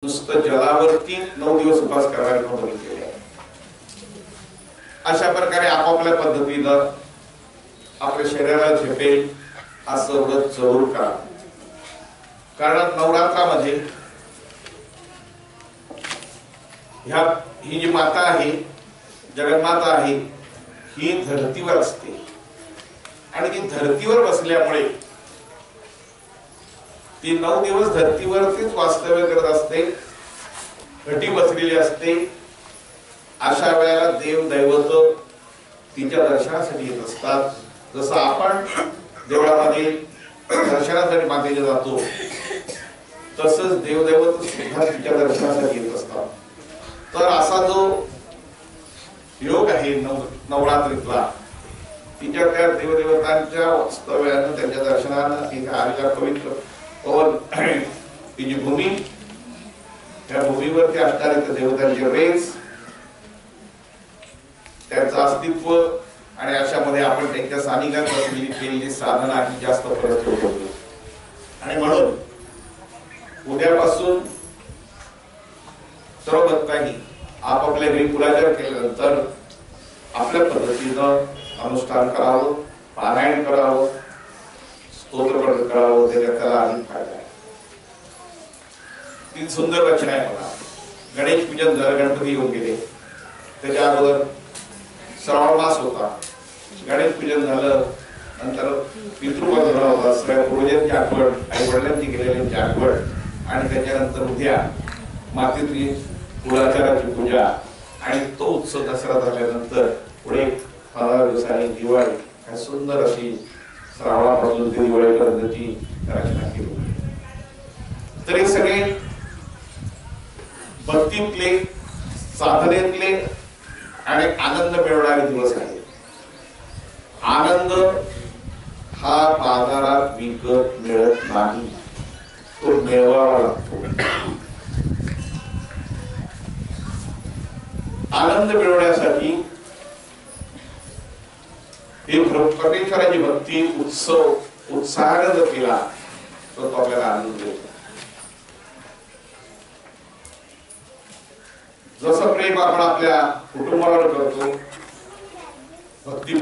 नुसतं जलावरती 9 दिवस उपास करायला बघितलेले आहे। अशा प्रकारे आपापल्या पद्धतीनं आपल्या शरीराला झेपेल असं व्रत जरूर करा। कारण नवरात्रामध्ये ही जी माता आहे, जगन्माता आहे, ही धरतीवर असते आणि ती धरतीवर बसल्यामुळे ती 9 दिवस धरतीवरतीच वास्तव्य करत असते, घटी बसलेली असते। अशा वेळेला देव दैवत तिच्या दर्शनासाठी येत असतात। जसं आपण देवळामध्ये दर्शनासाठी मातेला जातो, तसंच देवदैवत सुद्धा तिच्या दर्शनासाठी येत असतात। तर असा जो योग आहे नवरात्रीतला, तिच्या त्या देवदेवतांच्या वास्तव्यानं त्यांच्या दर्शनानं एका आलेल्या पवित्र पवन ही जी भूमी, त्या भूमीवरती असणारे त्या देवतांचे रेस, त्यांचं अस्तित्व आणि अशामध्ये आपण त्यांच्या सानिध्यात बसलेली केलेली साधना ही जास्त फरक होतो। आणि म्हणून उद्यापासून सर्व भक्तांनी आपापल्या घरी पूजार्चना केल्यानंतर आपल्या पद्धतीनं अनुष्ठान करावं, पारायण करावं, स्तोत्र करावं, त्याला अधिक फायदा आहे। तीन सुंदर रचना आहे बघा। गणेश पूजन झालं, गणपती येऊन गेले, त्याच्या अगोदर श्रावण मास होता, गणेश पूजन झालं, नंतर पितृपंधना होता, सगळ्या पूर्वजांची आठवण, आई वडिलांची गेलेल्यांची आठवण, आणि त्याच्यानंतर उद्या मातेची कुळाचाराची पूजा, आणि तो उत्सव दसरा झाल्यानंतर पुढे 15 दिवसांनी दिवाळी। काय सुंदर अशी श्रावणापासून ते दिवाळीपर्यंतची रचना केली। तर हे सगळे भक्तीतले, साधनेतले आणि आनंद मिळवणारे दिवस आहेत। आनंद हा बाजारात विकत मिळत नाही, तो मिळवावा लागतो। आनंद मिळवण्यासाठी ही परमेश्वराची भक्ती उत्साहाने जर केला तर तो आपल्याला आनंद देतो। जसं प्रेम आपण आपल्या कुटुंबावर करतो, भक्ती